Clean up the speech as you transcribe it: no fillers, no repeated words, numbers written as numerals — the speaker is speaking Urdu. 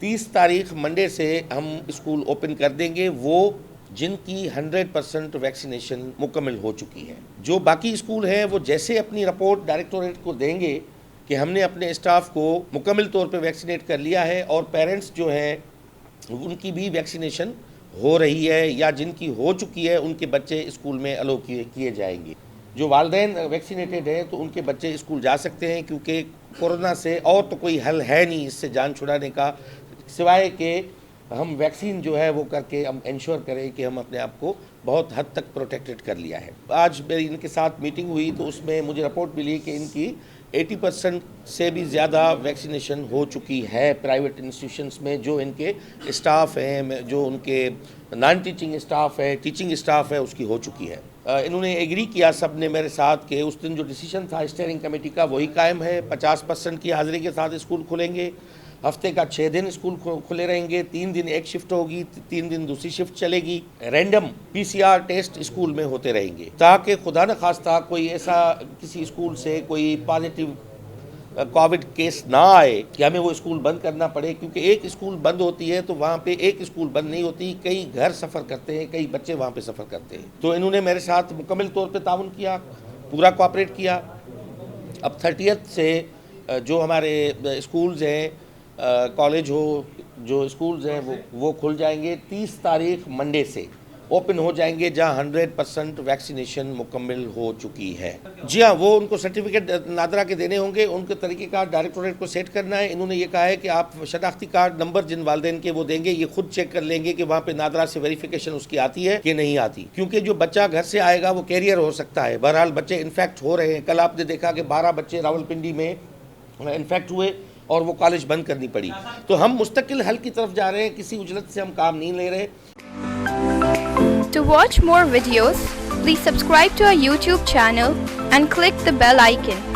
30 تاریخ منڈے سے ہم اسکول اوپن کر دیں گے، وہ جن کی 100% ویکسینیشن مکمل ہو چکی ہے۔ جو باقی اسکول ہیں وہ جیسے اپنی رپورٹ ڈائریکٹوریٹ کو دیں گے کہ ہم نے اپنے اسٹاف کو مکمل طور پہ ویکسینیٹ کر لیا ہے، اور پیرنٹس جو ہیں ان کی بھی ویکسینیشن ہو رہی ہے یا جن کی ہو چکی ہے ان کے بچے اسکول میں الاؤ کیے جائیں گے۔ جو والدین ویکسینیٹڈ ہیں تو ان کے بچے اسکول جا سکتے ہیں، کیونکہ کورونا سے اور تو کوئی حل ہے نہیں اس سے جان چھڑانے کا، سوائے کہ ہم ویکسین جو ہے وہ کر کے ہم انشور کریں کہ ہم اپنے آپ کو بہت حد تک پروٹیکٹڈ کر لیا ہے۔ آج میری ان کے ساتھ میٹنگ ہوئی تو اس میں مجھے رپورٹ ملی کہ ان کی 80% سے بھی زیادہ ویکسینیشن ہو چکی ہے پرائیویٹ انسٹیٹیوشنز میں، جو ان کے اسٹاف ہیں، جو ان کے نان ٹیچنگ اسٹاف ہے، ٹیچنگ اسٹاف ہے، اس کی ہو چکی ہے۔ انہوں نے ایگری کیا سب نے میرے ساتھ کہ اس دن جو ڈیسیشن تھا اسٹیئرنگ کمیٹی کا وہی قائم ہے، 50% کی حاضری کے ساتھ اسکول کھلیں گے، ہفتے کا 6 دن اسکول کھلے رہیں گے، 3 دن ایک شفٹ ہوگی، 3 دن دوسری شفٹ چلے گی، رینڈم PCR ٹیسٹ اسکول میں ہوتے رہیں گے، تاکہ خدا نہ خواستہ کوئی ایسا کسی اسکول سے کوئی پازیٹیو کووڈ کیس نہ آئے کہ ہمیں وہ اسکول بند کرنا پڑے، کیونکہ ایک اسکول بند ہوتی ہے تو وہاں پہ ایک اسکول بند نہیں ہوتی، کئی گھر سفر کرتے ہیں، کئی بچے وہاں پہ سفر کرتے ہیں۔ تو انہوں نے میرے ساتھ مکمل طور پہ تعاون کیا، پورا کوآپریٹ کیا۔ اب 30 سے جو ہمارے اسکولز ہیں، کالج ہو، جو اسکولز ہیں وہ کھل جائیں گے۔ 30 تاریخ منڈے سے اوپن ہو جائیں گے جہاں 100% ویکسینیشن مکمل ہو چکی ہے۔ جی ہاں، وہ ان کو سرٹیفکیٹ نادرا کے دینے ہوں گے، ان کے طریقہ کار ڈائریکٹوریٹ کو سیٹ کرنا ہے۔ انہوں نے یہ کہا ہے کہ آپ شناختی کارڈ نمبر جن والدین کے وہ دیں گے، یہ خود چیک کر لیں گے کہ وہاں پہ نادرا سے ویریفیکیشن اس کی آتی ہے کہ نہیں آتی، کیونکہ جو بچہ گھر سے آئے گا وہ کیریئر ہو سکتا ہے۔ بہرحال بچے انفیکٹ ہو رہے ہیں، کل آپ نے دیکھا کہ 12 بچے راولپنڈی میں انفیکٹ ہوئے اور وہ کالج بند کرنی پڑی۔ تو ہم مستقل حل کی طرف جا رہے ہیں، کسی اجلت سے ہم کام نہیں لے رہے۔ To watch more videos, please subscribe to our YouTube channel and click the bell icon.